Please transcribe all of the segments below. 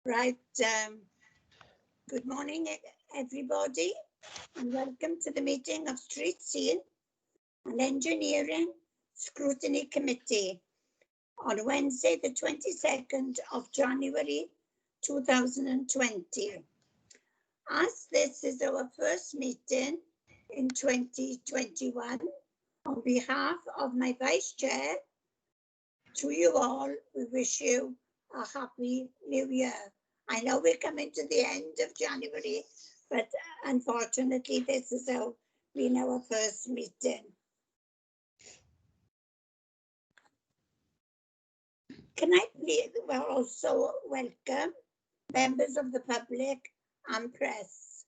Right. Good morning, everybody, and welcome to the meeting of Streetscene and Engineering Scrutiny Committee on Wednesday, the 22nd of January 2020. As this is our first meeting in 2021, on behalf of my Vice Chair, to you all, we wish you a happy new year. I know we're coming to the end of January, but unfortunately, this has been our first meeting. Can I please also welcome members of the public and press?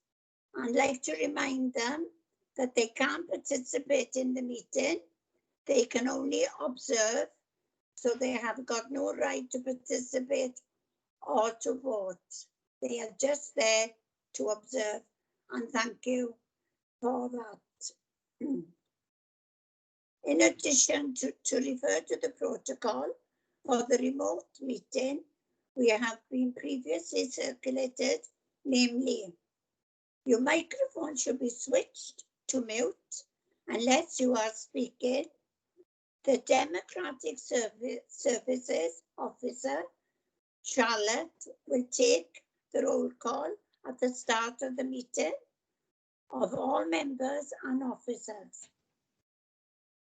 I'd like to remind them that they can't participate in the meeting. They can only observe, so they have got no right to participate or to vote. They are just there to observe, and thank you for that. In addition to refer to the protocol for the remote meeting, we have been previously circulated, namely, your microphone should be switched to mute unless you are speaking. The Democratic Services Officer, Charlotte, will take the roll call at the start of the meeting of all members and officers.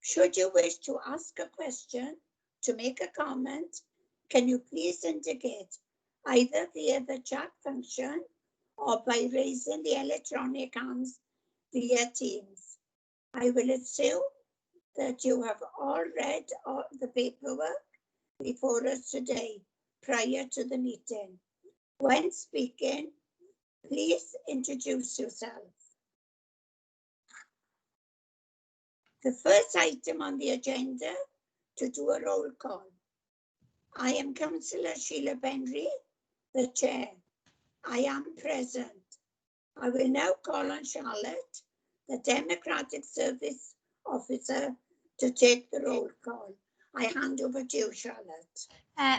Should you wish to ask a question, to make a comment, can you please indicate either via the chat function or by raising the electronic hands via Teams. I will assume that you have all read the paperwork before us today, prior to the meeting. When speaking, please introduce yourself. The first item on the agenda to do a roll call. I am Councillor Sheila Benry, the Chair. I am present. I will now call on Charlotte, the Democratic Service Officer, to take the roll call. I hand over to you, Charlotte.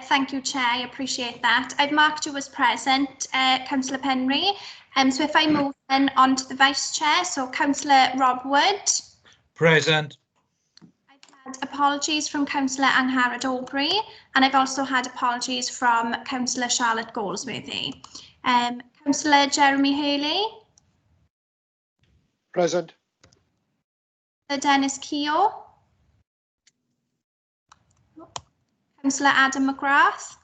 Thank you, Chair. I appreciate that. I've marked you as present, Councillor Penry. So if I move then on to the Vice Chair, so Councillor Rob Wood. Present. I've had apologies from Councillor Angharad Aubrey, and I've also had apologies from Councillor Charlotte Goldsworthy. Councillor Jeremy Haley. Present. Dennis Keogh. Councillor Adam McGrath.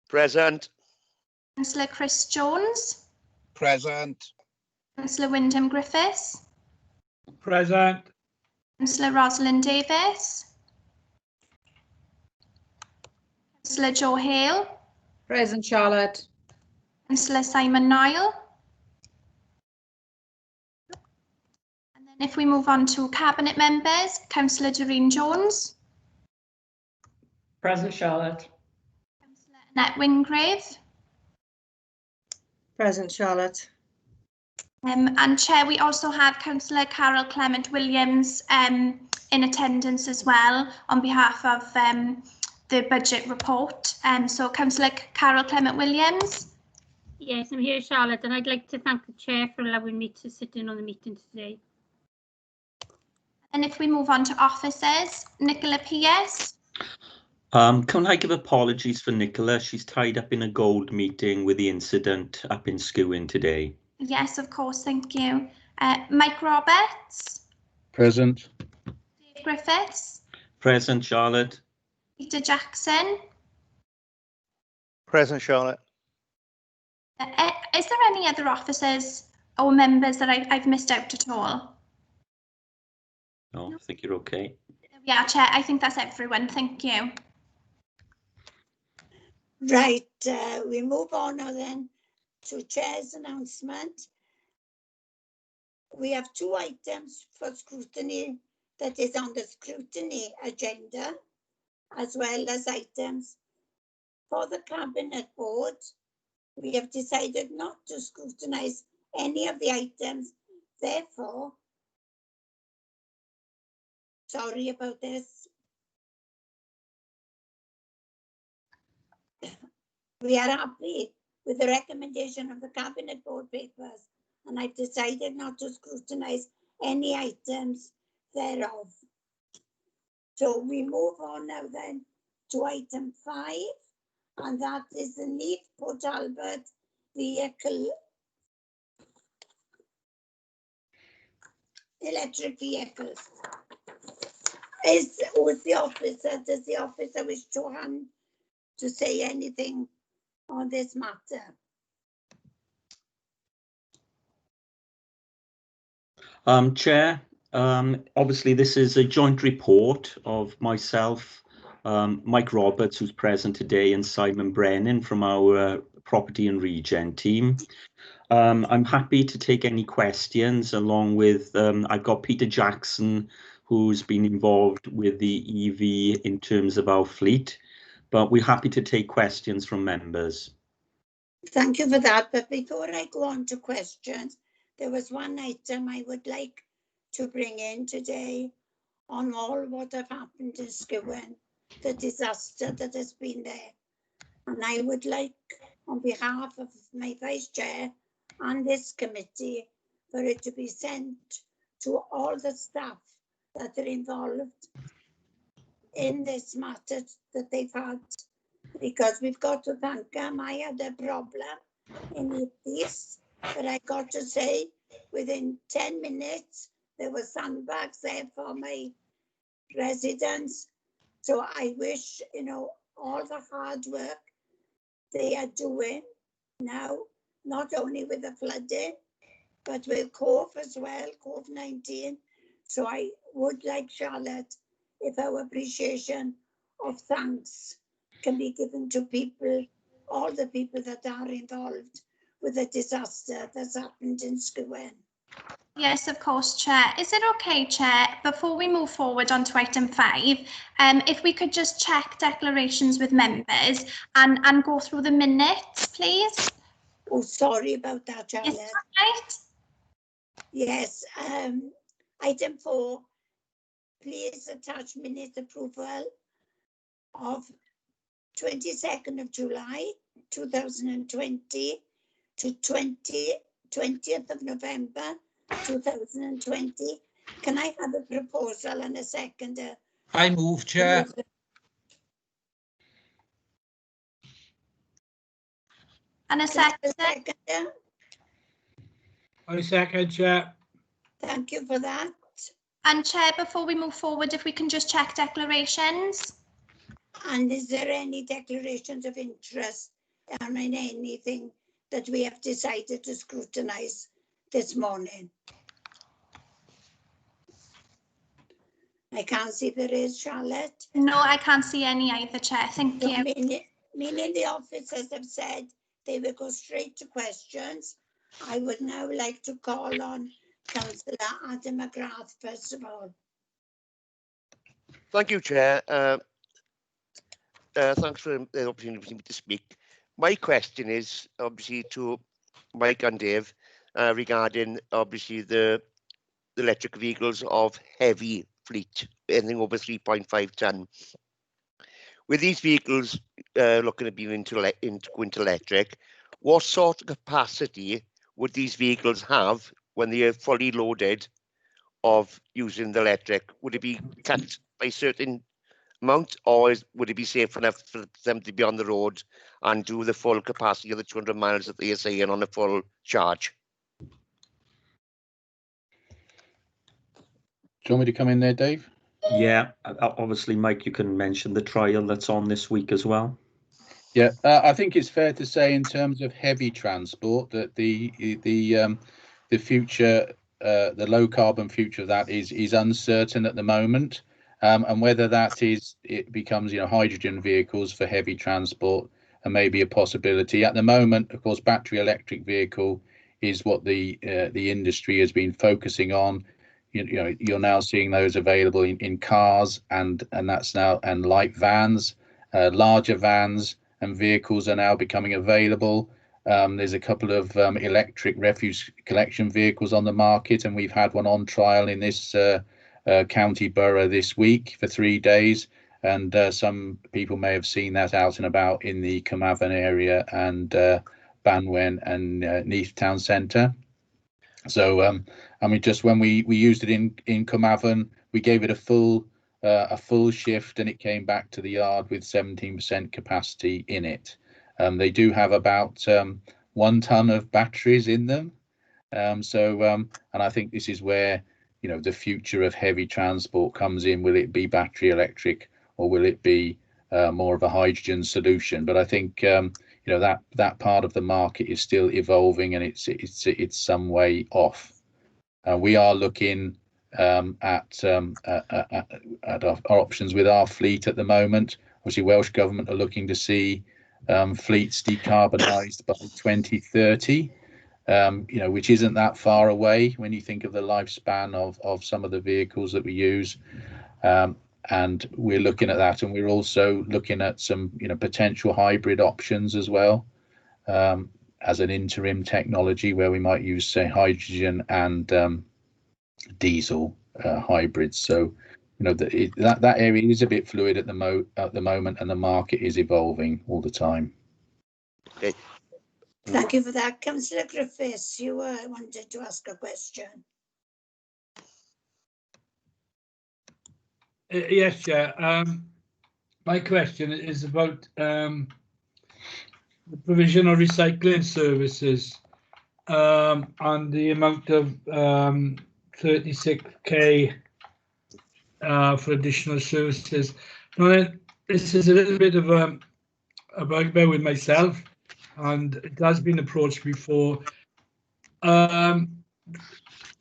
Present. Councillor Chris Jones. Present. Councillor Wyndham Griffiths. Present. Councillor Rosalind Davis. Councillor Joe Hale. Present, Charlotte. Councillor Simon Niall. And then if we move on to Cabinet members, Councillor Doreen Jones. Present, Charlotte. Councillor Annette Wingrave. Present, Charlotte. And Chair, we also have Councillor Carol Clement Williams in attendance as well on behalf of the budget report. So Councillor Carol Clement Williams. Yes, I'm here, Charlotte, and I'd like to thank the Chair for allowing me to sit in on the meeting today. And if we move on to officers, Nicola P.S. Can I give apologies for Nicola? She's tied up in a gold meeting with the incident up in Skewin today. Yes, of course, thank you. Mike Roberts. Present. Dave Griffiths. Present, Charlotte. Peter Jackson. Present, Charlotte. Is there any other officers or members that I've missed out at all? No, I think you're okay. Yeah, Chair, I think that's everyone. Thank you. Right, we move on now then to Chair's announcement. We have two items for scrutiny that is on the scrutiny agenda, as well as items for the Cabinet Board. We have decided not to scrutinise any of the items, therefore, sorry about this. We are happy with the recommendation of the Cabinet Board papers, and I've decided not to scrutinise any items thereof. So we move on now then to item 5, and that is the Neath Port Talbot vehicle, electric vehicles. Who's the officer? Does the officer wish to say anything on this matter? Chair, obviously this is a joint report of myself, Mike Roberts, who's present today, and Simon Brennan from our Property and Regen team. I'm happy to take any questions, along with, I've got Peter Jackson, who's been involved with the EV in terms of our fleet, but we're happy to take questions from members. Thank you for that, but before I go on to questions, there was one item I would like to bring in today on all what have happened in Skewen, the disaster that has been there. And I would like, on behalf of my Vice Chair and this committee, for it to be sent to all the staff that are involved in this matter that they've had, because we've got to thank them. I had a problem in Neath, but I got to say, within 10 minutes, there were sandbags there for my residents. So I wish, all the hard work they are doing now, not only with the flooding, but with COVID as well, COVID-19. So I would like, Charlotte, if our appreciation of thanks can be given to people, all the people that are involved with the disaster that's happened in Skewen. Yes, of course, Chair. Is it okay, Chair, before we move forward on to item 5, if we could just check declarations with members and go through the minutes, please? Oh, sorry about that, Charlotte. Is that right? Yes. Item 4, please attach minute approval of 22nd of July 2020 to 20th of November 2020. Can I have a proposal and a seconder? I move, Chair. And a Can I have a seconder? seconder? I second, Chair. Thank you for that. And Chair, before we move forward, if we can just check declarations. And is there any declarations of interest on anything that we have decided to scrutinise this morning? I can't see there is, Charlotte. No, I can't see any either, Chair. Thank So you. meaning the officers have said they will go straight to questions. I would now like to call on Councillor Adam McGrath, first of all. Thank you, Chair. Thanks for the opportunity for me to speak. My question is obviously to Mike and Dave regarding obviously the electric vehicles of heavy fleet, anything over 3.5 tonne. With these vehicles looking at being into electric, what sort of capacity would these vehicles have when they are fully loaded of using the electric? Would it be cut by a certain amount, or would it be safe enough for them to be on the road and do the full capacity of the 200 miles that they are saying on a full charge? Do you want me to come in there, Dave? Yeah, obviously, Mike, you can mention the trial that's on this week as well. Yeah, I think it's fair to say in terms of heavy transport that the future, the low carbon future of that is uncertain at the moment, and whether it becomes hydrogen vehicles for heavy transport and maybe a possibility. At the moment, of course, battery electric vehicle is what the industry has been focusing on. You're now seeing those available in cars and that's now, and light vans, larger vans and vehicles are now becoming available. There's a couple of electric refuse collection vehicles on the market, and we've had one on trial in this county borough this week for 3 days, and some people may have seen that out and about in the Carmarthen area and Banwen and Neath town centre. So I mean, just when we used it in Carmarthen, we gave it a full shift, and it came back to the yard with 17% capacity in it. They do have about 1 ton of batteries in them. And I think this is where, you know, the future of heavy transport comes in. Will it be battery electric, or will it be more of a hydrogen solution? But I think you know, that part of the market is still evolving, and it's some way off. We are looking at our options with our fleet at the moment. Obviously, Welsh Government are looking to see fleets decarbonised by 2030. You know, which isn't that far away when you think of the lifespan of some of the vehicles that we use. And we're looking at that, and we're also looking at some, you know, potential hybrid options as well, as an interim technology where we might use, say, hydrogen and diesel hybrids. So, you know, that area is a bit fluid at the moment, and the market is evolving all the time. Okay. Thank you for that. Councillor Griffiths, you wanted to ask a question. Yes, Chair. My question is about the provision of recycling services and the amount of 36k for additional services. Now, this is a little bit of a bugbear with myself, and it has been approached before.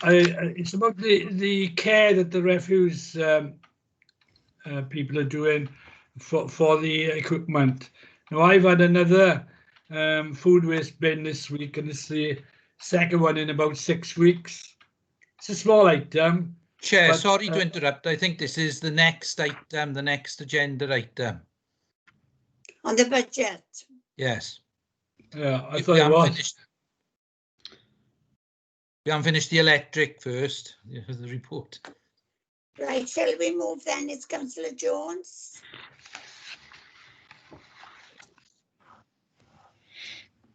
It's about the care that the refuse people are doing for the equipment. Now, I've had another food waste bin this week, and it's the second one in about 6 weeks. It's a small item. Chair, but, sorry to interrupt. I think this is the next item, the next agenda item. On the budget? Yes. Yeah, I thought it was. We haven't finished the electric first, the report. Right, shall we move then? It's Councillor Jones.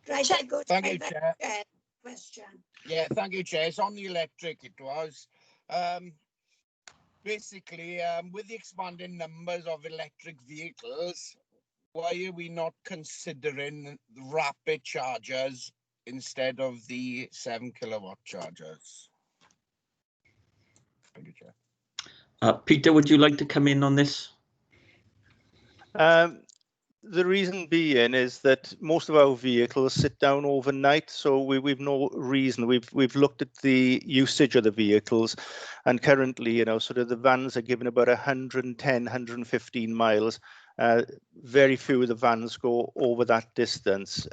Right, I go to Thank my you, Chair. Question. Yeah, thank you, Chair. It's on the electric, it was. Basically, with the expanding numbers of electric vehicles, why are we not considering rapid chargers instead of the 7 kilowatt chargers? Thank you, Chair. Peter, would you like to come in on this? The reason being is that most of our vehicles sit down overnight, so we've no reason. We've looked at the usage of the vehicles, and currently, you know, sort of the vans are given about 110, 115 miles. Very few of the vans go over that distance.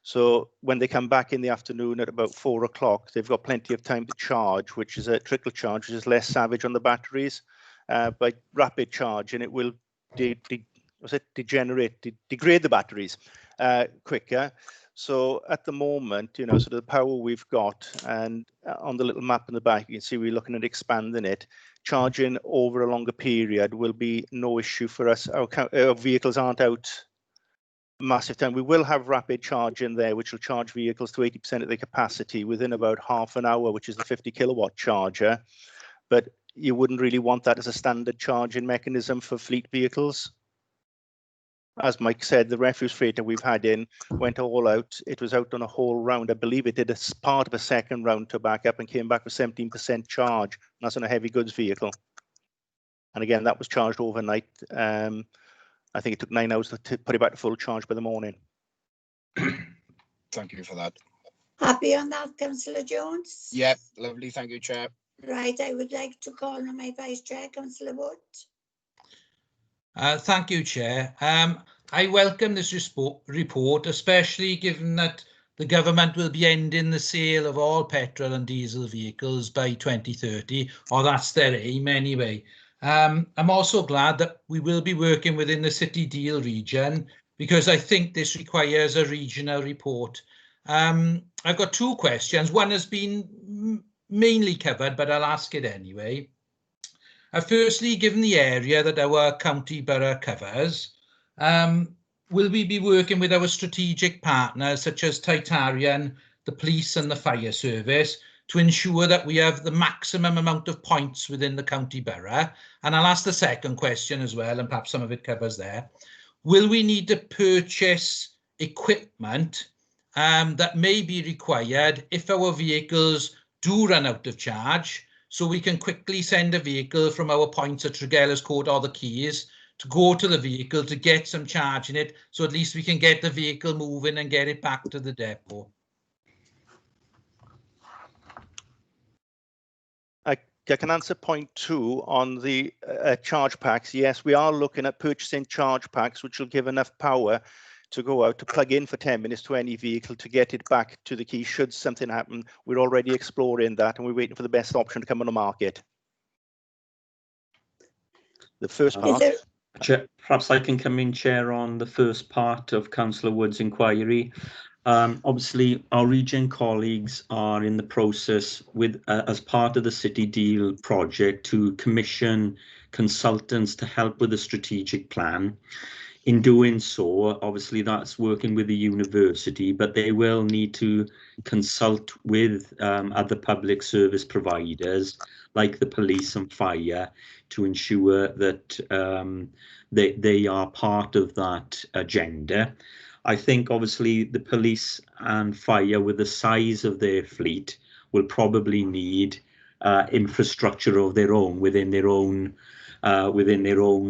So when they come back in the afternoon at about 4 o'clock, they've got plenty of time to charge, which is a trickle charge, which is less savage on the batteries. By rapid charge, and it will degrade the batteries quicker. So at the moment, you know, sort of the power we've got, and on the little map in the back, you can see we're looking at expanding it. Charging over a longer period will be no issue for us. Our vehicles aren't out massive time. We will have rapid charge in there, which will charge vehicles to 80% of their capacity within about half an hour, which is the 50 kilowatt charger. But you wouldn't really want that as a standard charging mechanism for fleet vehicles. As Mike said, the refuse freighter we've had in went all out. It was out on a whole round. I believe it did a part of a second round to back up and came back with 17% charge. And that's on a heavy goods vehicle. And again, that was charged overnight. I think it took 9 hours to put it back to full charge by the morning. Thank you for that. Happy on that, Councillor Jones? Yep, lovely. Thank you, Chair. Right, I would like to call on my Vice Chair, Councillor Wood. Thank you, Chair. I welcome this report, especially given that the government will be ending the sale of all petrol and diesel vehicles by 2030, or that's their aim anyway. I'm also glad that we will be working within the City Deal region, because I think this requires a regional report. I've got 2 questions. One has been mainly covered, but I'll ask it anyway. Firstly, given the area that our county borough covers, will we be working with our strategic partners such as Titarian, the police and the fire service to ensure that we have the maximum amount of points within the county borough? And I'll ask the second question as well, and perhaps some of it covers there. Will we need to purchase equipment that may be required if our vehicles do run out of charge, so we can quickly send a vehicle from our points at Tregellas Court or the Keys to go to the vehicle to get some charge in it, so at least we can get the vehicle moving and get it back to the depot? I can answer point 2 on the charge packs. Yes, we are looking at purchasing charge packs, which will give enough power to go out to plug in for 10 minutes to any vehicle to get it back to the key should something happen. We're already exploring that and we're waiting for the best option to come on the market. The first part. Perhaps I can come in, Chair, on the first part of Councillor Wood's inquiry. Obviously, our region colleagues are in the process with, as part of the City Deal project, to commission consultants to help with the strategic plan. In doing so, obviously that's working with the university, but they will need to consult with other public service providers like the police and fire to ensure that they are part of that agenda. I think obviously the police and fire, with the size of their fleet, will probably need infrastructure of their own within their own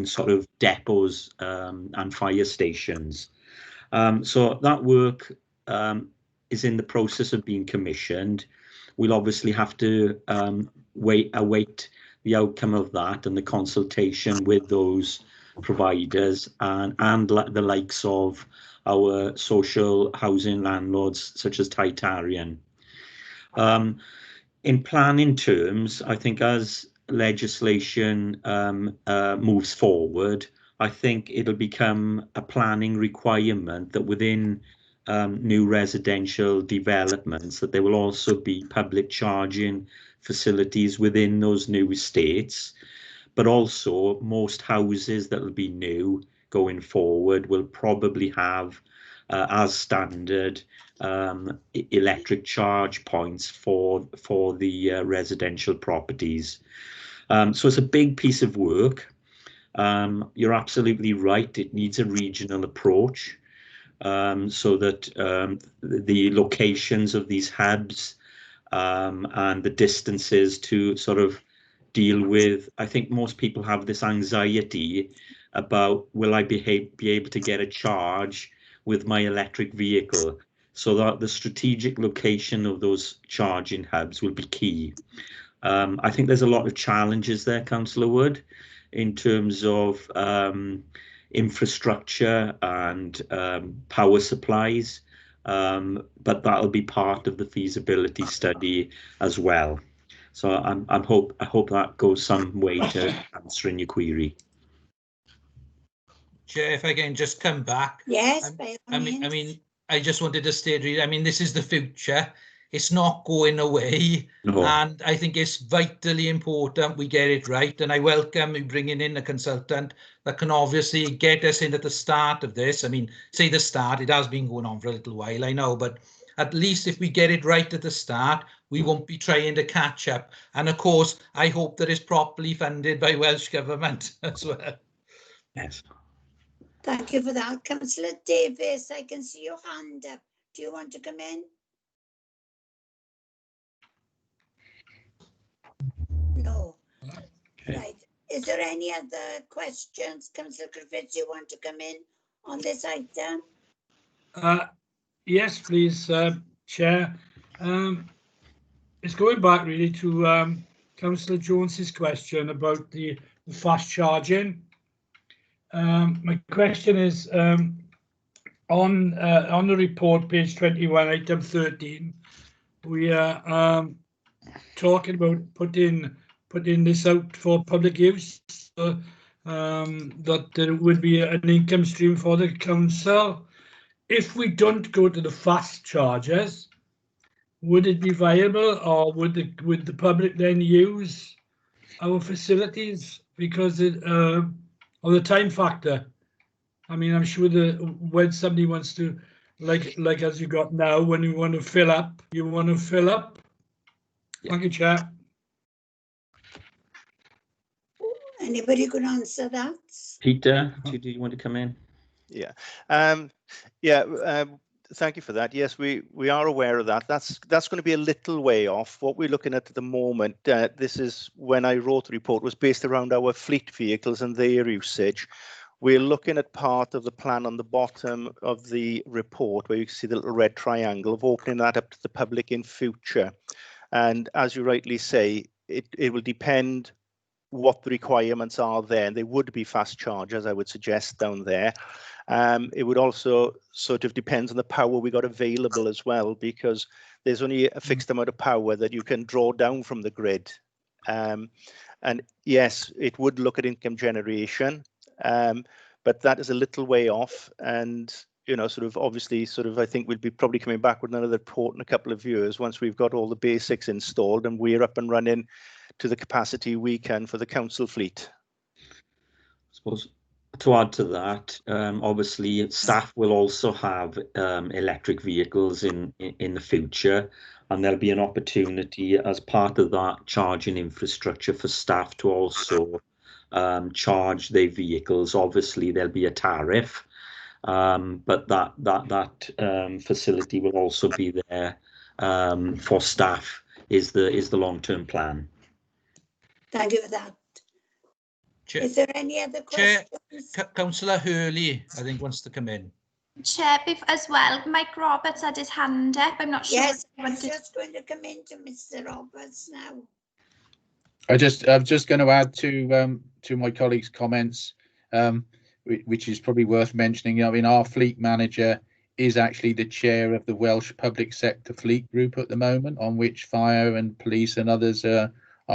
sort of depots and fire stations. So that work is in the process of being commissioned. We'll obviously have to await the outcome of that and the consultation with those providers and the likes of our social housing landlords such as Titarian. In planning terms, I think as legislation moves forward, I think it'll become a planning requirement that within new residential developments that there will also be public charging facilities within those new estates, but also most houses that will be new going forward will probably have as standard electric charge points for the residential properties. So it's a big piece of work. You're absolutely right, it needs a regional approach so that the locations of these hubs and the distances to sort of deal with, I think most people have this anxiety about, will I be able to get a charge with my electric vehicle? So that the strategic location of those charging hubs will be key. I think there's a lot of challenges there, Councillor Wood, in terms of infrastructure and power supplies, but that'll be part of the feasibility study as well. So I hope that goes some way to answering your query. Chair, if I can just come back. Yes, I mean, I just wanted to state, I mean, this is the future. It's not going away. No. And I think it's vitally important we get it right. And I welcome you bringing in a consultant that can obviously get us in at the start of this. I mean, say the start, it has been going on for a little while, I know, but at least if we get it right at the start, we won't be trying to catch up. And of course, I hope that it's properly funded by Welsh Government as well. Yes. Thank you for that. Councillor Davis, I can see your hand up. Do you want to come in? No. Okay. Right. Is there any other questions, Councillor Griffiths, you want to come in on this item? Yes, please, Chair. It's going back really to Councillor Jones's question about the fast charging. My question is on the report, page 21, item 13. We are talking about putting this out for public use, that there would be an income stream for the council. If we don't go to the fast chargers, would it be viable, or would the public then use our facilities because of the time factor? I mean, I'm sure that when somebody wants to, like as you got now, when you want to fill up, you want to fill up. Yeah. Thank you, Chair. Anybody could answer that? Peter, do you want to come in? Yeah. Thank you for that. Yes, we are aware of that. That's going to be a little way off. What we're looking at the moment, this is when I wrote the report, was based around our fleet vehicles and their usage. We're looking at part of the plan on the bottom of the report where you can see the little red triangle of opening that up to the public in future. And as you rightly say, it will depend what the requirements are there. And they would be fast chargers, I would suggest, down there. It would also sort of depend on the power we got available as well, because there's only a fixed amount of power that you can draw down from the grid. And yes, it would look at income generation, but that is a little way off. And, you know, sort of obviously sort of, I think we'll be probably coming back with another report in a couple of years once we've got all the basics installed and we're up and running to the capacity we can for the council fleet. I suppose to add to that, obviously staff will also have electric vehicles in the future, and there'll be an opportunity as part of that charging infrastructure for staff to also charge their vehicles. Obviously there'll be a tariff, but that facility will also be there for staff is the long-term plan. Thank you for that. Chair, Is there any other questions? Councillor Hurley, I think, wants to come in. Chair, as well, Mike Roberts had his hand up. I'm not sure. Yes, I was just going to come into Mr. Roberts now. I'm just going to add to my colleague's comments, which is probably worth mentioning. I mean, our fleet manager is actually the chair of the Welsh Public Sector Fleet Group at the moment, on which fire and police and others are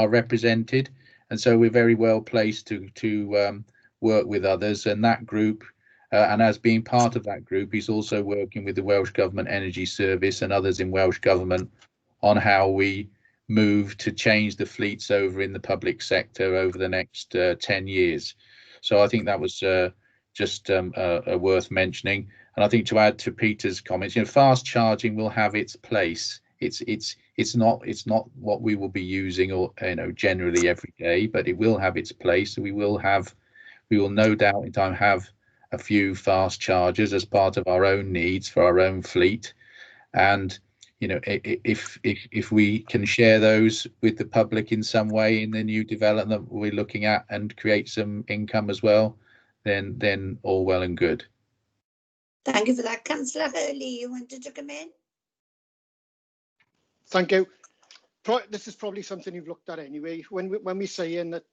represented. And so we're very well placed to work with others. And that group, and as being part of that group, he's also working with the Welsh Government Energy Service and others in Welsh Government on how we move to change the fleets over in the public sector over the next 10 years. So I think that was just worth mentioning. And I think to add to Peter's comments, you know, fast charging will have its place. It's not what we will be using, or you know, generally every day, but it will have its place. We will no doubt in time have a few fast chargers as part of our own needs for our own fleet. And you know, if we can share those with the public in some way in the new development we're looking at and create some income as well, then all well and good. Thank you for that. Councillor Hurley, you wanted to come in? Thank you. This is probably something you've looked at anyway. When we're saying that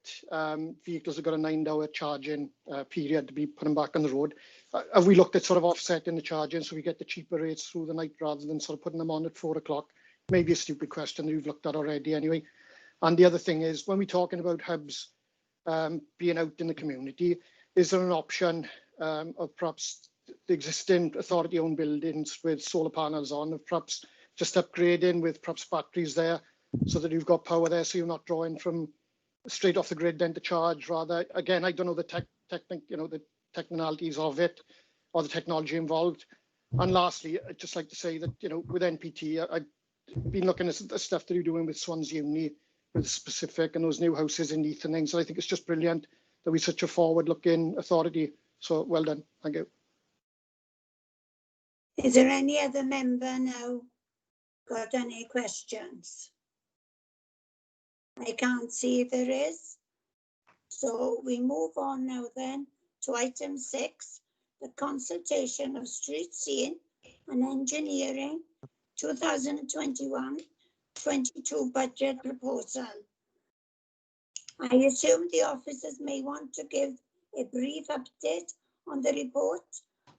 vehicles have got a 9-hour charging period to be putting back on the road, have we looked at sort of offsetting the charging so we get the cheaper rates through the night rather than sort of putting them on at 4 o'clock? Maybe a stupid question that you've looked at already anyway. And the other thing is, when we're talking about hubs being out in the community, is there an option of perhaps the existing authority-owned buildings with solar panels on, of perhaps just upgrading with perhaps batteries there, so that you've got power there, so you're not drawing from straight off the grid then to charge? Rather, again, I don't know the the technicalities of it or the technology involved. And lastly, I'd just like to say that, you know, with NPT, I've been looking at the stuff that you're doing with Swansea Uni, with Specific and those new houses in Neath and things. So I think it's just brilliant that we're such a forward-looking authority. So well done. Thank you. Is there any other member now got any questions? I can't see if there is. So we move on now then to item 6, the consultation of Streetscene and Engineering 2021-22 budget proposal. I assume the officers may want to give a brief update on the report,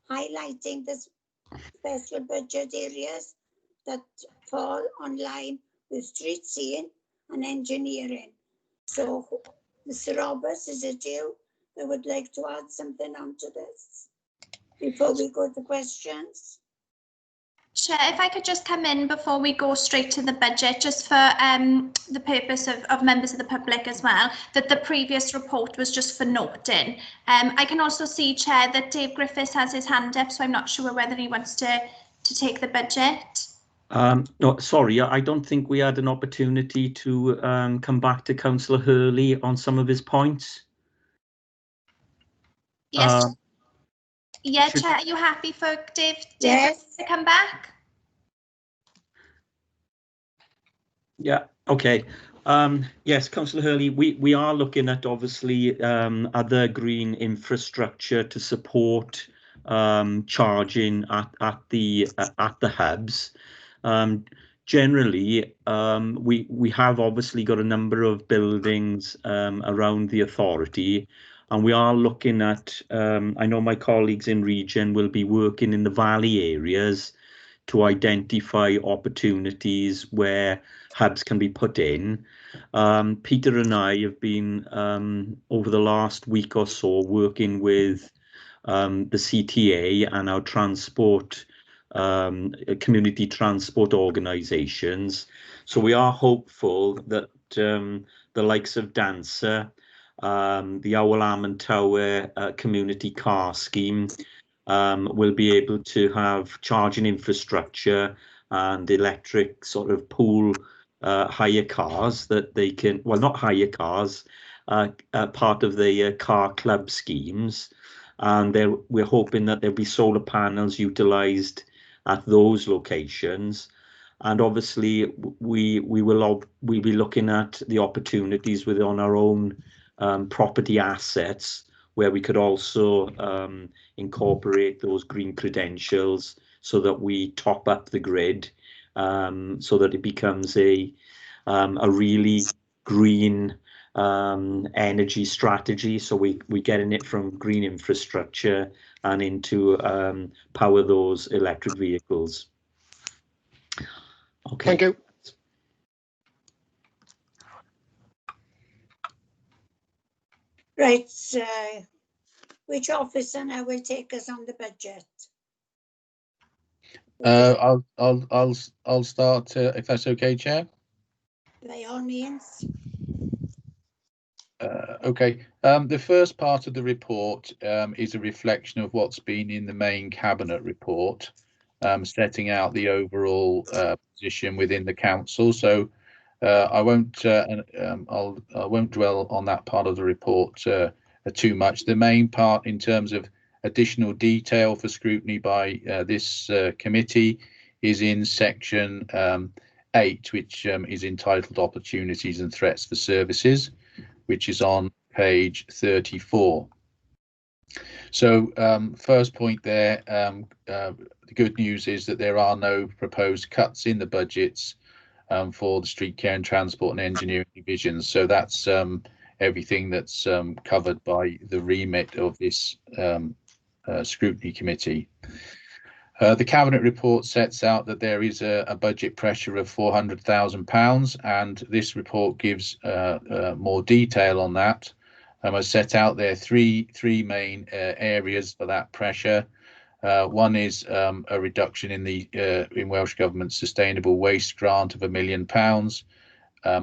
highlighting the special budget areas that fall on line with Streetscene and Engineering. So, Mr. Roberts, is it you that would like to add something onto this before we go to questions? Chair, if I could just come in before we go straight to the budget, just for the purpose of members of the public as well, that the previous report was just for noting. I can also see, Chair, that Dave Griffiths has his hand up, so I'm not sure whether he wants to take the budget. No, sorry, I don't think we had an opportunity to come back to Councillor Hurley on some of his points. Yes. Yeah, Chair, are you happy for Dave Yes. to come back? Yeah, okay. Yes, Councillor Hurley, we are looking at obviously other green infrastructure to support charging at the hubs. Generally, we have obviously got a number of buildings around the authority, and we are looking at, I know my colleagues in region will be working in the valley areas to identify opportunities where hubs can be put in. Peter and I have been, over the last week or so, working with the CTA and our transport, community transport organisations. So we are hopeful that the likes of Dancer, the Owl Almond Tower community car scheme, will be able to have charging infrastructure and electric sort of pool hire cars that they can, well, not hire cars, part of the car club schemes. And we're hoping that there'll be solar panels utilised at those locations. And obviously, we'll be looking at the opportunities within our own property assets, where we could also incorporate those green credentials so that we top up the grid, so that it becomes a really green energy strategy. So we're getting it from green infrastructure and into power those electric vehicles. Okay. Thank you. Right, which officer now will take us on the budget? I'll start if that's okay, Chair. By all means. Okay. The first part of the report is a reflection of what's been in the main cabinet report, setting out the overall position within the council. So I won't dwell on that part of the report too much. The main part, in terms of additional detail for scrutiny by this committee, is in section 8, which is entitled Opportunities and Threats for Services, which is on page 34. So first point there, the good news is that there are no proposed cuts in the budgets for the street care and transport and engineering divisions. So that's everything that's covered by the remit of this scrutiny committee. The cabinet report sets out that there is a budget pressure of £400,000, and this report gives more detail on that. I set out there three main areas for that pressure. One is a reduction in the in Welsh Government's sustainable waste grant of £1 million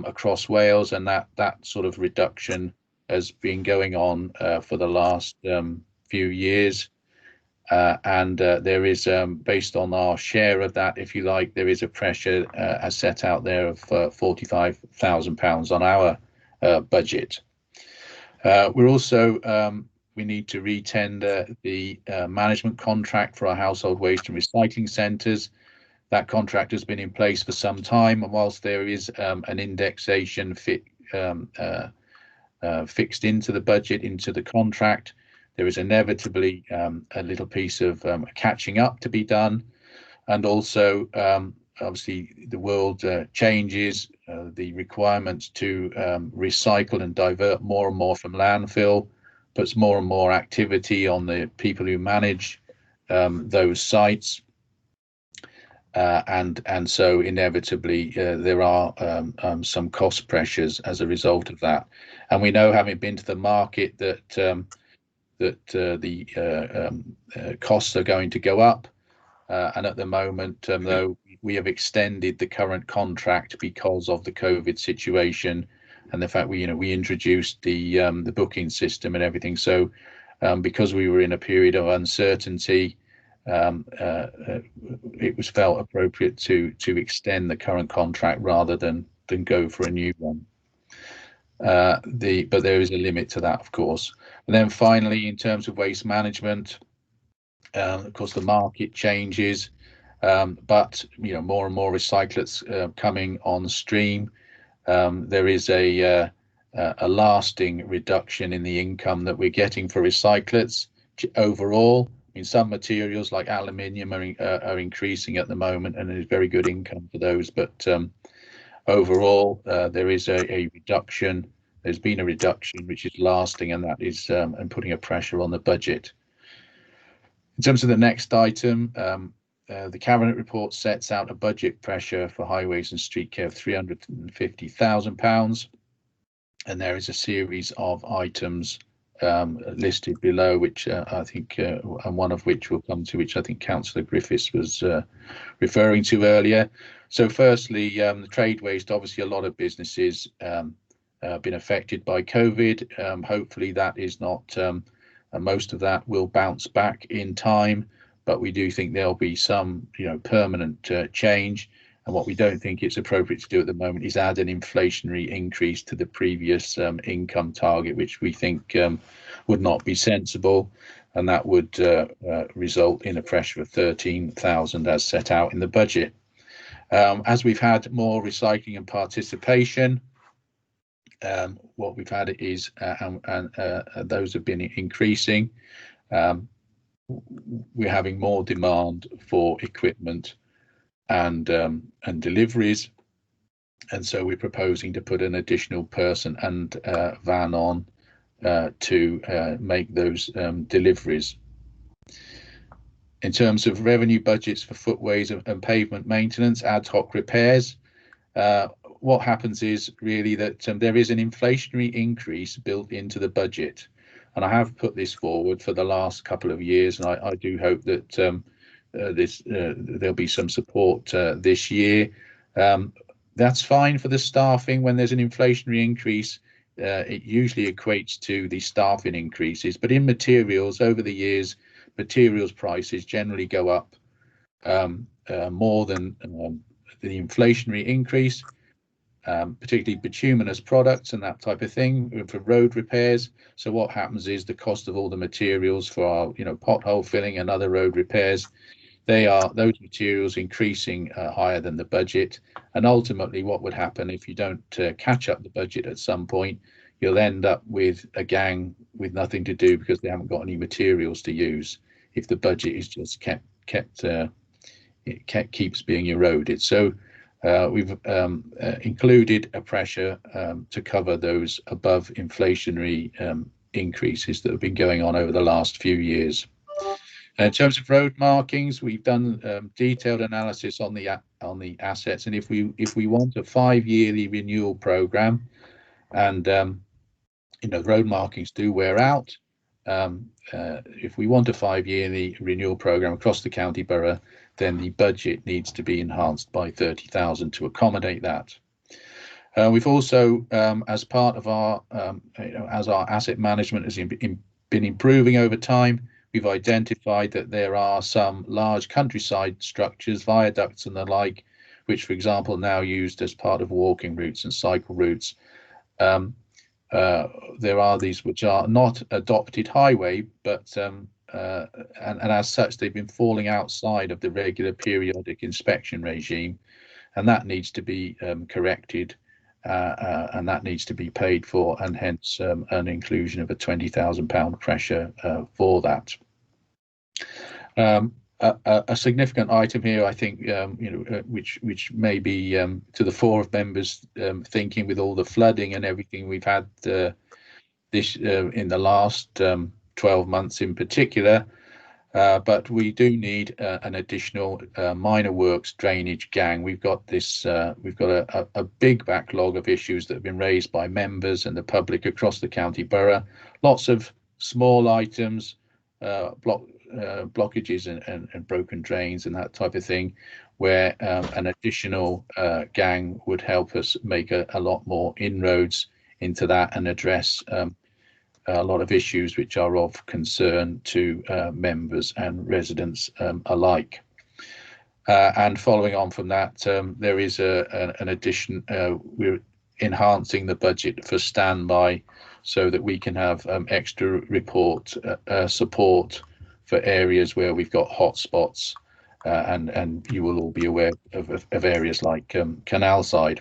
across Wales, and that sort of reduction has been going on for the last few years. And there is, based on our share of that, if you like, there is a pressure as set out there of £45,000 on our budget. We're also, we need to re-tender the management contract for our household waste and recycling centres. That contract has been in place for some time, and whilst there is an indexation fixed into the budget, into the contract, there is inevitably a little piece of catching up to be done. And also, obviously, the world changes, the requirements to recycle and divert more and more from landfill puts more and more activity on the people who manage those sites. And so inevitably there are some cost pressures as a result of that. And we know, having been to the market, that the costs are going to go up. and at the moment, though, we have extended the current contract because of the COVID situation and the fact we introduced the booking system and everything. So because we were in a period of uncertainty, it was felt appropriate to extend the current contract rather than go for a new one. But there is a limit to that, of course. And then finally, in terms of waste management, of course, the market changes, but more and more recyclates coming on stream. There is a lasting reduction in the income that we're getting for recyclates overall. I mean, some materials like aluminium are increasing at the moment, and there's very good income for those. But overall, there is a reduction. There's been a reduction which is lasting, and that is and putting a pressure on the budget. In terms of the next item, the Cabinet report sets out a budget pressure for highways and street care of £350,000, and there is a series of items listed below, which I think, and one of which we'll come to, which I think Councillor Griffiths was referring to earlier. So firstly, the trade waste, obviously a lot of businesses been affected by COVID. Hopefully that is not, most of that will bounce back in time, but we do think there'll be some permanent change. And what we don't think it's appropriate to do at the moment is add an inflationary increase to the previous income target, which we think would not be sensible, and that would result in a pressure of 13,000 as set out in the budget. As we've had more recycling and participation, what we've had is, and those have been increasing. We're having more demand for equipment and deliveries, and so we're proposing to put an additional person and van on to make those deliveries. In terms of revenue budgets for footways and pavement maintenance, ad hoc repairs, what happens is really that there is an inflationary increase built into the budget, and I have put this forward for the last couple of years, and I do hope that there'll be some support this year. That's fine for the staffing. When there's an inflationary increase, it usually equates to the staffing increases, but in materials over the years, materials prices generally go up more than the inflationary increase, particularly bituminous products and that type of thing for road repairs. So what happens is the cost of all the materials for our pothole filling and other road repairs, those materials increasing higher than the budget. And ultimately what would happen if you don't catch up the budget at some point, you'll end up with a gang with nothing to do because they haven't got any materials to use if the budget is just keeps being eroded. So we've included a pressure to cover those above inflationary increases that have been going on over the last few years. In terms of road markings, we've done detailed analysis on the assets, and if we want a 5-yearly renewal program, and road markings do wear out, if we want a 5-yearly renewal program across the county borough, then the budget needs to be enhanced by 30,000 to accommodate that. We've also, as part of our, as our asset management has been improving over time, we've identified that there are some large countryside structures, viaducts and the like, which, for example, are now used as part of walking routes and cycle routes. There are these which are not adopted highway, but and as such, they've been falling outside of the regular periodic inspection regime, and that needs to be corrected, and that needs to be paid for, and hence an inclusion of a £20,000 pressure for that. A significant item here, I think, which may be to the fore of members thinking with all the flooding and everything we've had this in the last 12 months in particular, but we do need an additional minor works drainage gang. We've got this, we've got a big backlog of issues that have been raised by members and the public across the county borough. Lots of small items, blockages and broken drains and that type of thing, where an additional gang would help us make a lot more inroads into that and address a lot of issues which are of concern to members and residents alike. And following on from that, there is an addition. We're enhancing the budget for standby so that we can have extra report support for areas where we've got hotspots, and you will all be aware of areas like Canal Side.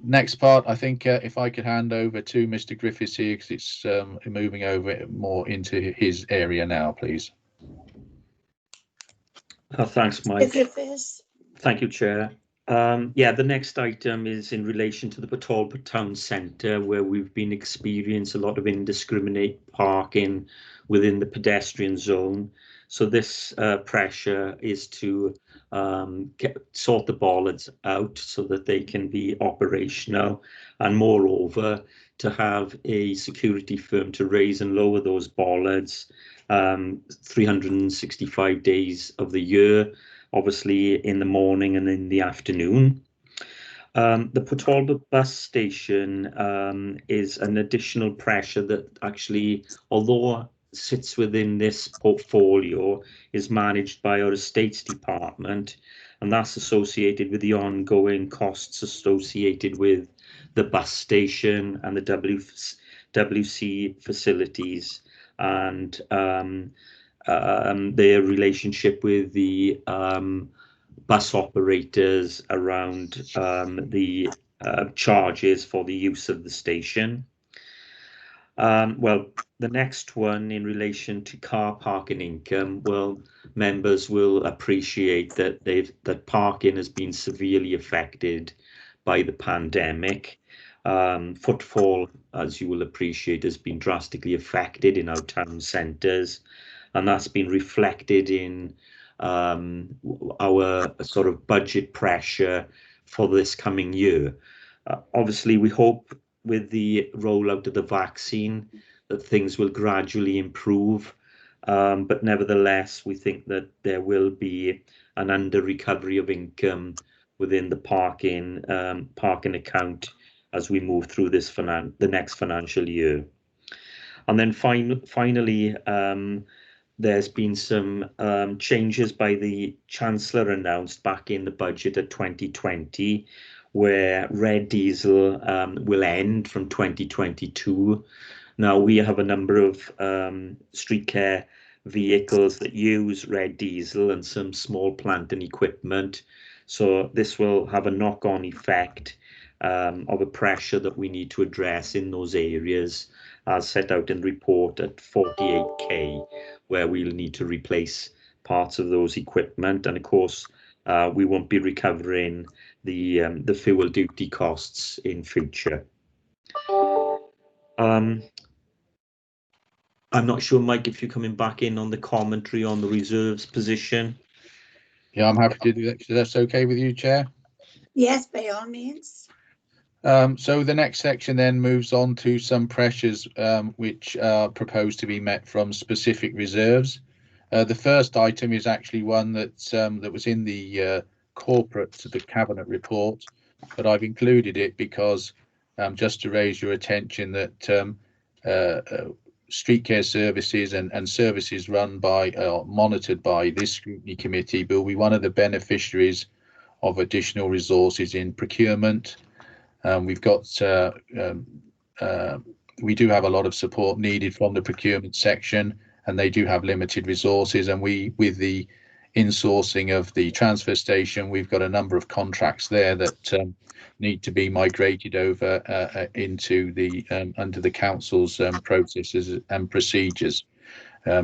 Next part, I think if I could hand over to Mr. Griffiths here, because it's moving over more into his area now, please. Thanks, Mike. Griffiths. Thank you, Chair. Yeah, the next item is in relation to the Talbot Town Centre, where we've been experiencing a lot of indiscriminate parking within the pedestrian zone. So this pressure is to sort the bollards out so that they can be operational, and moreover to have a security firm to raise and lower those bollards 365 days of the year, obviously in the morning and in the afternoon. The Talbot bus station is an additional pressure that actually, although sits within this portfolio, is managed by our estates department, and that's associated with the ongoing costs associated with the bus station and the WC facilities, and their relationship with the bus operators around the charges for the use of the station. Well, the next one in relation to car parking income, well, members will appreciate that that parking has been severely affected by the pandemic. Footfall, as you will appreciate, has been drastically affected in our town centres, and that's been reflected in our sort of budget pressure for this coming year. Obviously, we hope with the rollout of the vaccine that things will gradually improve, but nevertheless, we think that there will be an under recovery of income within the parking account as we move through this the next financial year. And then finally, there's been some changes by the Chancellor announced back in the budget of 2020, where red diesel will end from 2022. Now, we have a number of street care vehicles that use red diesel and some small plant and equipment. So this will have a knock-on effect of a pressure that we need to address in those areas, as set out in the report at 48k, where we'll need to replace parts of those equipment. And of course, we won't be recovering the fuel duty costs in future. I'm not sure, Mike, if you're coming back in on the commentary on the reserves position. Yeah, I'm happy to do that. So that's okay with you, Chair? Yes, by all means. So the next section then moves on to some pressures which are proposed to be met from specific reserves. The first item is actually one that was in the the cabinet report, but I've included it because just to raise your attention that street care services and services run by monitored by this scrutiny committee will be one of the beneficiaries of additional resources in procurement. We've got we do have a lot of support needed from the procurement section, and they do have limited resources, and with the insourcing of the transfer station, we've got a number of contracts there that need to be migrated over into the under the council's processes and procedures.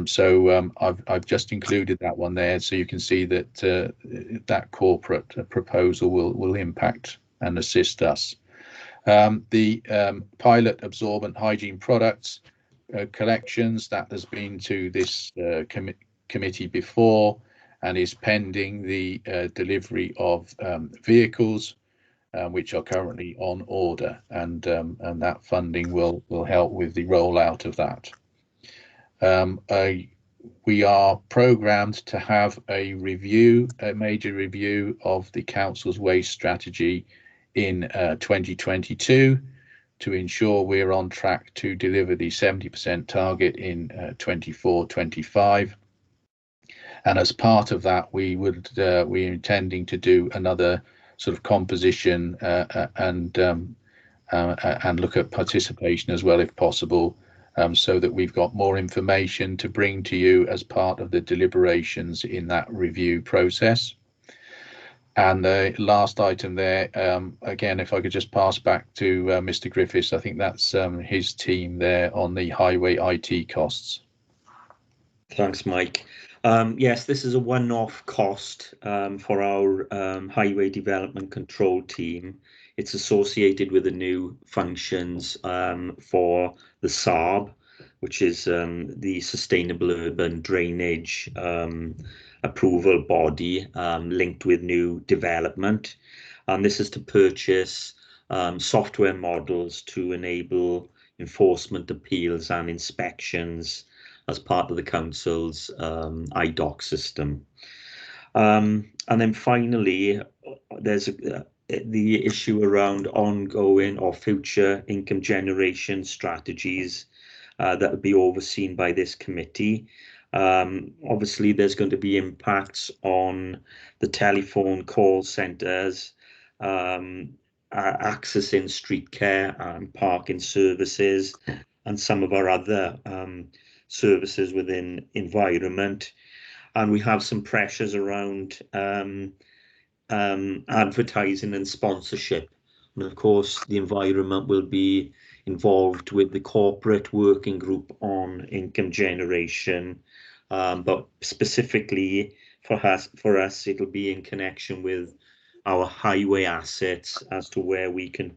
So I've just included that one there, so you can see that that corporate proposal will impact and assist us. The pilot absorbent hygiene products collections, that has been to this committee before and is pending the delivery of vehicles which are currently on order, and that funding will help with the rollout of that. we are programmed to have a major review of the council's waste strategy in 2022 to ensure we're on track to deliver the 70% target in 24-25. And as part of that, we're intending to do another sort of composition and look at participation as well, if possible, so that we've got more information to bring to you as part of the deliberations in that review process. And the last item there, again, if I could just pass back to Mr. Griffiths, I think that's his team there on the highway IT costs. Thanks, Mike. Yes, this is a one-off cost for our highway development control team. It's associated with the new functions for the SARB, which is the Sustainable Urban Drainage approval body linked with new development. And this is to purchase software models to enable enforcement appeals and inspections as part of the council's IDOC system. And then finally, there's the issue around ongoing or future income generation strategies that will be overseen by this committee. Obviously, there's going to be impacts on the telephone call centres, accessing street care and parking services, and some of our other services within environment. And we have some pressures around advertising and sponsorship. And of course, the environment will be involved with the corporate working group on income generation. But specifically for us, it'll be in connection with our highway assets as to where we can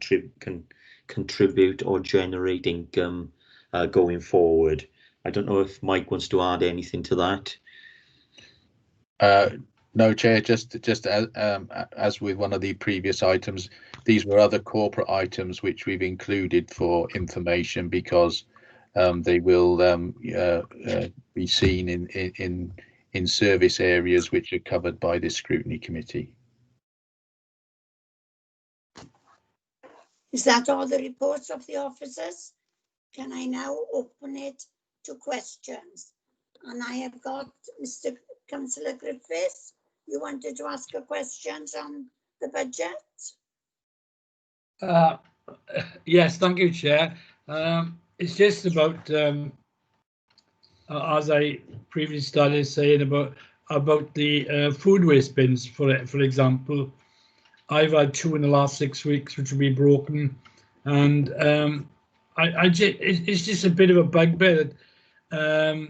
contribute or generate income going forward. I don't know if Mike wants to add anything to that. No, Chair, just as with one of the previous items, these were other corporate items which we've included for information because they will be seen in service areas which are covered by this scrutiny committee. Is that all the reports of the officers? Can I now open it to questions? And I have got Mr. Councillor Griffiths. You wanted to ask a question on the budget? Yes, thank you, Chair. It's just about, as I previously started saying about the food waste bins, for example. I've had 2 in the last 6 weeks which will be broken, and it's just a bit of a bugbear that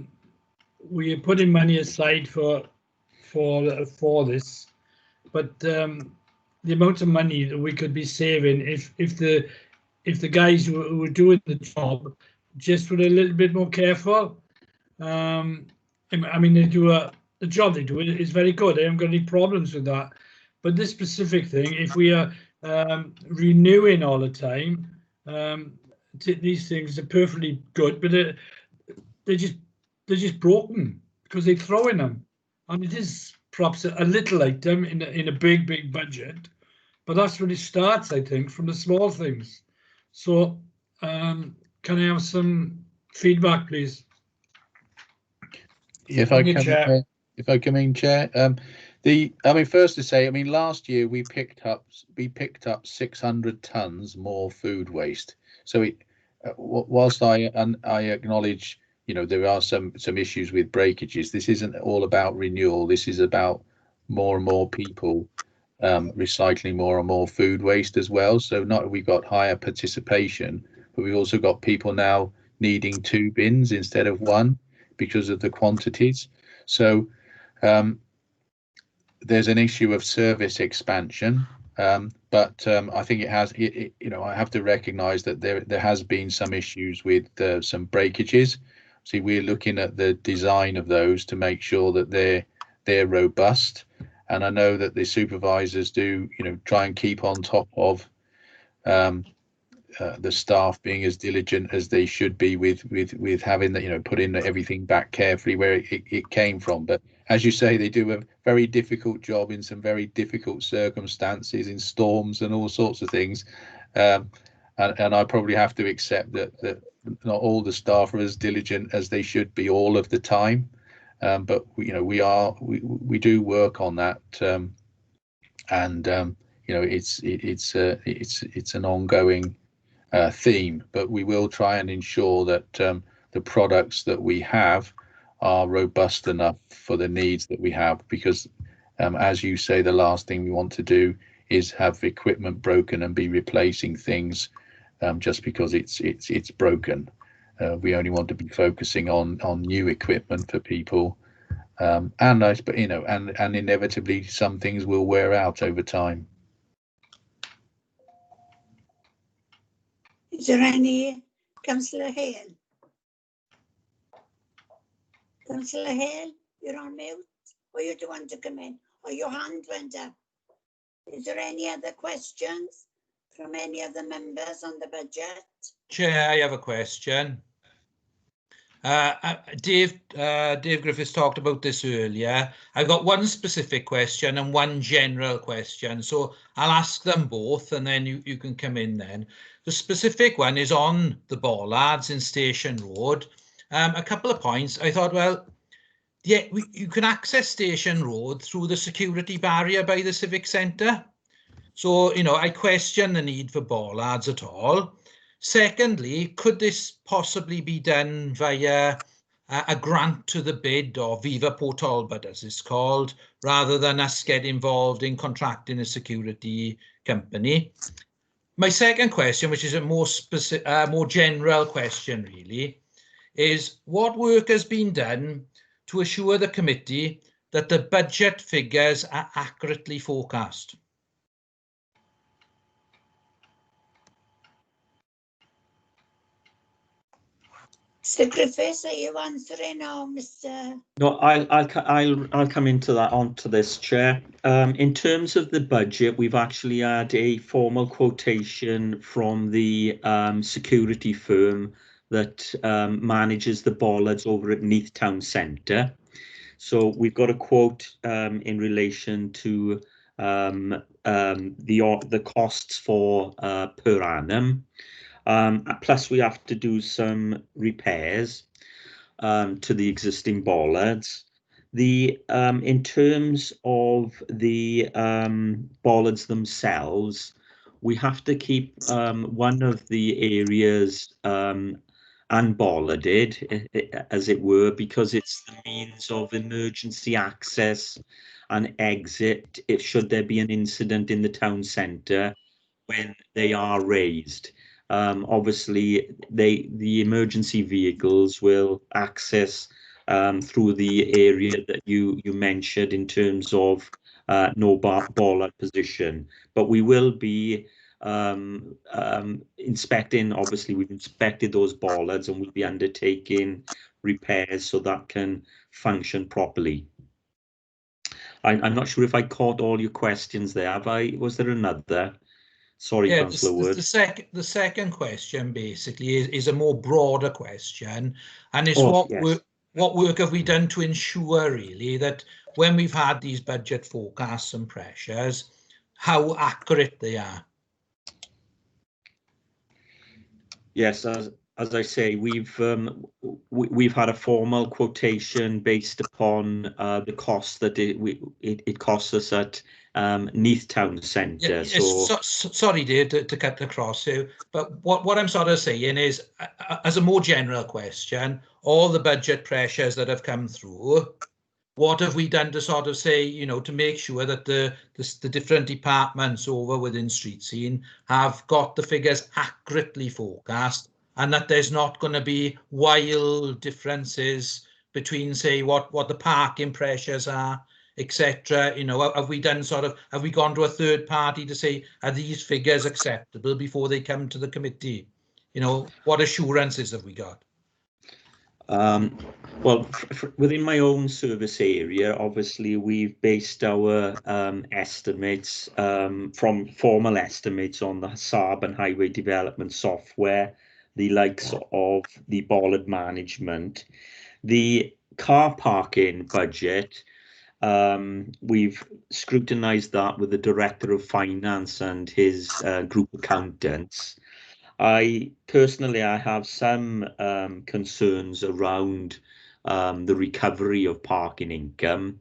we are putting money aside for this, but the amount of money that we could be saving if the guys who are doing the job just were a little bit more careful. I mean, they do the job they do is very good. I haven't got any problems with that. But this specific thing, if we are renewing all the time, these things are perfectly good, but they're just broken because they're throwing them. And it is perhaps a little item in a big budget, but that's when it starts, I think, from the small things. So can I have some feedback, please? If I come in, Chair. First to say, last year we picked up 600 tons more food waste. So whilst I acknowledge, there are some issues with breakages, this isn't all about renewal. This is about more and more people recycling more and more food waste as well. So not we've got higher participation, but we've also got people now needing 2 bins instead of 1 because of the quantities. So there's an issue of service expansion, but I think it has, I have to recognise that there has been some issues with some breakages. See, we're looking at the design of those to make sure that they're robust, and I know that the supervisors do, try and keep on top of the staff being as diligent as they should be with having that, you know, putting everything back carefully where it came from. But as you say, they do a very difficult job in some very difficult circumstances, in storms and all sorts of things. And I probably have to accept that not all the staff are as diligent as they should be all of the time. But we do work on that, and you know, it's an ongoing theme. But we will try and ensure that the products that we have are robust enough for the needs that we have, because as you say, the last thing we want to do is have equipment broken and be replacing things just because it's broken. We only want to be focusing on new equipment for people, and inevitably some things will wear out over time. Is there any? Councillor Hale? Councillor Hale, you're on mute, or you do want to come in, or your hand went up. Is there any other questions from any of the members on the budget? Chair, I have a question. Dave Griffiths talked about this earlier. I've got one specific question and one general question, so I'll ask them both and then you can come in then. The specific one is on the bollards in Station Road. A couple of points. I thought, well, yeah, you can access Station Road through the security barrier by the Civic Centre. So, you know, I question the need for bollards at all. Secondly, could this possibly be done via a grant to the bid, or Viva Port Talbot as it's called, rather than us get involved in contracting a security company? My second question, which is a more general question really, is what work has been done to assure the committee that the budget figures are accurately forecast? Mr. Griffiths, are you answering, or Mr? No, I'll come onto this, Chair. In terms of the budget, we've actually had a formal quotation from the security firm that manages the bollards over at Neath Town Centre. So we've got a quote in relation to the costs for per annum. Plus we have to do some repairs to the existing bollards. In terms of the bollards themselves, we have to keep one of the areas unbollarded, as it were, because it's the means of emergency access and exit if should there be an incident in the town centre when they are raised. Obviously, the emergency vehicles will access through the area that you mentioned in terms of no bollard position, but we will be inspecting. Obviously, we've inspected those bollards and we'll be undertaking repairs so that can function properly. I'm not sure if I caught all your questions there. Have I? Was there another? Sorry, yeah, Councillor Wood. The second question basically is a more broader question, and it's what work have we done to ensure really that when we've had these budget forecasts and pressures, how accurate they are? Yes, as I say, we've had a formal quotation based upon the cost that it costs us at Neath Town Centre. Yeah, sorry, Dave, to cut across here, but what I'm sort of saying is, as a more general question, all the budget pressures that have come through, what have we done to sort of say, you know, to make sure that the different departments over within Streetscene have got the figures accurately forecast, and that there's not going to be wild differences between, say, what the parking pressures are, etc. You know, have we gone to a third party to say, are these figures acceptable before they come to the committee? You know, what assurances have we got? Well, within my own service area, obviously we've based our estimates from formal estimates on the Saab and highway development software, the likes of the bollard management, the car parking budget. We've scrutinized that with the director of finance and his group accountants. I have some concerns around the recovery of parking income.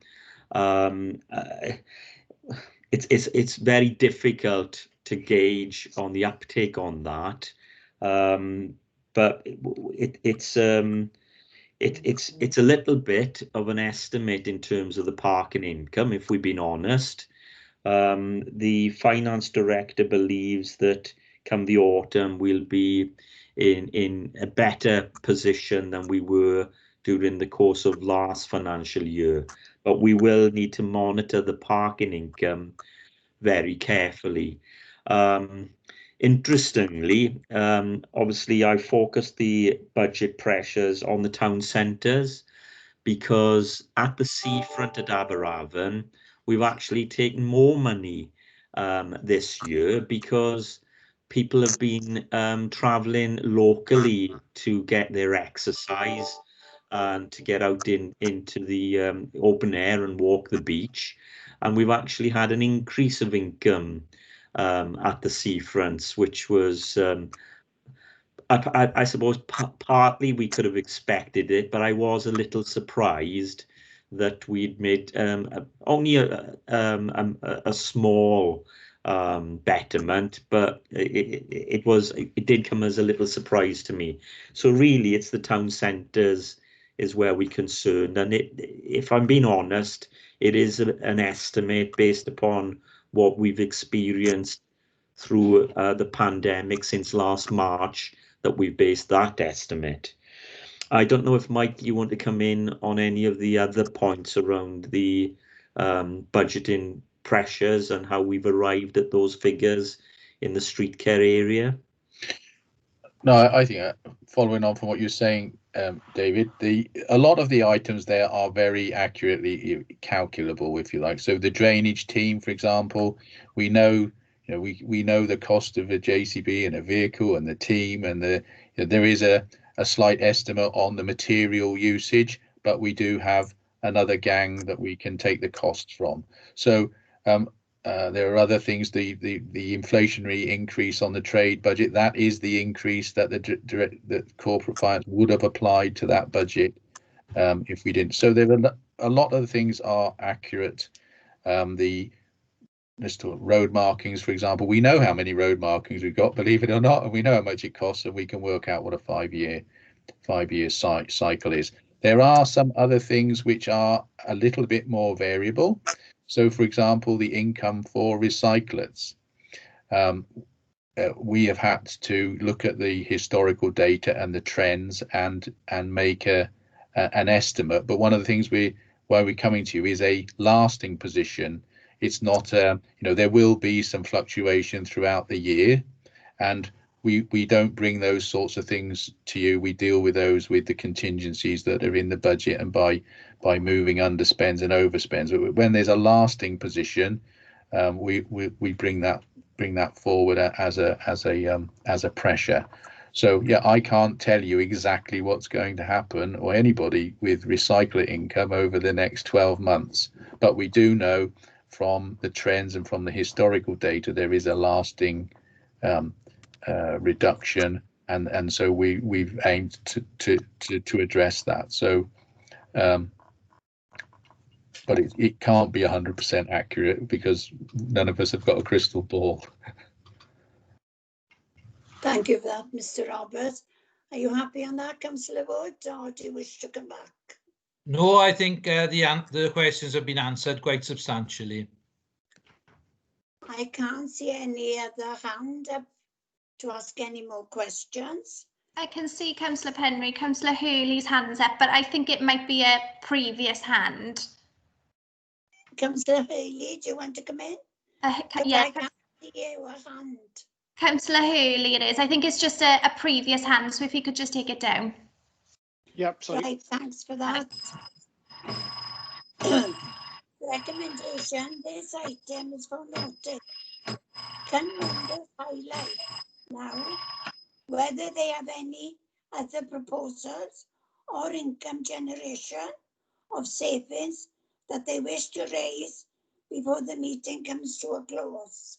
It's very difficult to gauge on the uptake on that, but it's a little bit of an estimate in terms of the parking income, if we've been honest. The finance director believes that come the autumn we'll be in a better position than we were during the course of last financial year, but we will need to monitor the parking income very carefully. Interestingly, obviously I focused the budget pressures on the town centres, because at the seafront at Aberavon we've actually taken more money this year, because people have been travelling locally to get their exercise and to get out into the open air and walk the beach, and we've actually had an increase of income at the seafronts, which was I suppose partly we could have expected it, but I was a little surprised that we'd made only a small betterment, but it did come as a little surprise to me. So really, it's the town centres is where we're concerned, and if I'm being honest, it is an estimate based upon what we've experienced through the pandemic since last March, that we've based that estimate. I don't know if, Mike, you want to come in on any of the other points around the budgeting pressures and how we've arrived at those figures in the street care area. No, I think following on from what you're saying, David, a lot of the items there are very accurately calculable, if you like. So the drainage team, for example, we know the cost of a JCB and a vehicle and the team, and there is a slight estimate on the material usage, but we do have another gang that we can take the costs from. So there are other things. The inflationary increase on the trade budget, that is the increase that the corporate finance would have applied to that budget if we didn't. So there are a lot of the things are accurate. Let's talk road markings, for example. We know how many road markings we've got, believe it or not, and we know how much it costs, and we can work out what a five-year cycle is. There are some other things which are a little bit more variable. So, for example, the income for recyclers. We have had to look at the historical data and the trends and make an estimate. But one of the things why we're coming to you is a lasting position. It's not, there will be some fluctuation throughout the year, and we don't bring those sorts of things to you. We deal with those with the contingencies that are in the budget and by moving underspends and overspends. But when there's a lasting position, we bring that forward as a pressure. So yeah, I can't tell you exactly what's going to happen, or anybody, with recycler income over the next 12 months, but we do know from the trends and from the historical data there is a lasting reduction, and so we've aimed to address that. So but it can't be 100% accurate, because none of us have got a crystal ball. Thank you for that, Mr. Roberts. Are you happy on that, Councillor Wood, or do you wish to come back? No, I think the questions have been answered quite substantially. I can't see any other hand up to ask any more questions. I can see Councillor Penry, Councillor Hurley's hand's up, but I think it might be a previous hand. Councillor Hurley, do you want to come in? Yeah. I can't see your hand. Councillor Hurley it is. I think it's just a previous hand, so if you could just take it down. Yep, sorry. Right, thanks for that. Recommendation, this item is for notice. Can members highlight now whether they have any other proposals or income generation of savings that they wish to raise before the meeting comes to a close?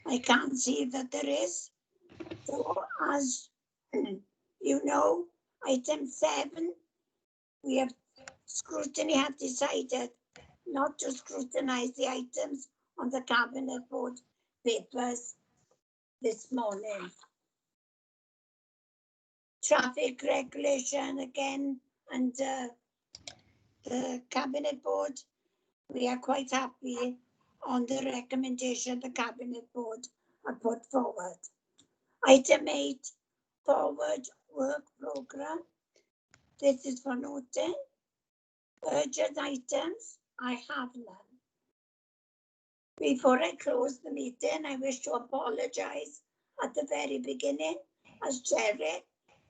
I can't see that there is. So as you know, item 7, we have scrutiny have decided not to scrutinize the items on the cabinet board papers this morning. Traffic regulation again under the cabinet board. We are quite happy on the recommendation the cabinet board have put forward. Item 8, forward work programme. This is for noting. Urgent items, I have none. Before I close the meeting, I wish to apologise at the very beginning as chairman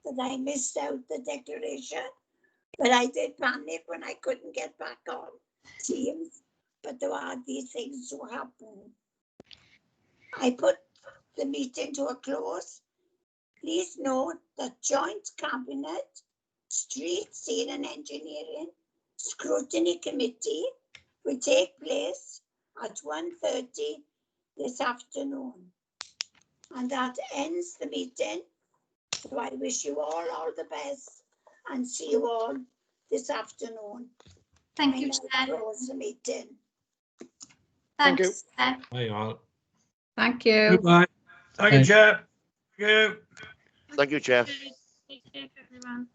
that I missed out the declaration, but I did panic when I couldn't get back on Teams, but there are these things to happen. I put the meeting to a close. Please note that joint cabinet, street scene and engineering scrutiny committee will take place at 1:30 this afternoon. And that ends the meeting. So I wish you all the best and see you all this afternoon. Thank you, I Chair. close the meeting. Thank you. Thanks, Chair. Hi all. Thank you. Goodbye. Thank you, Chair. Thank you. Thank you, Chair. Take care, everyone.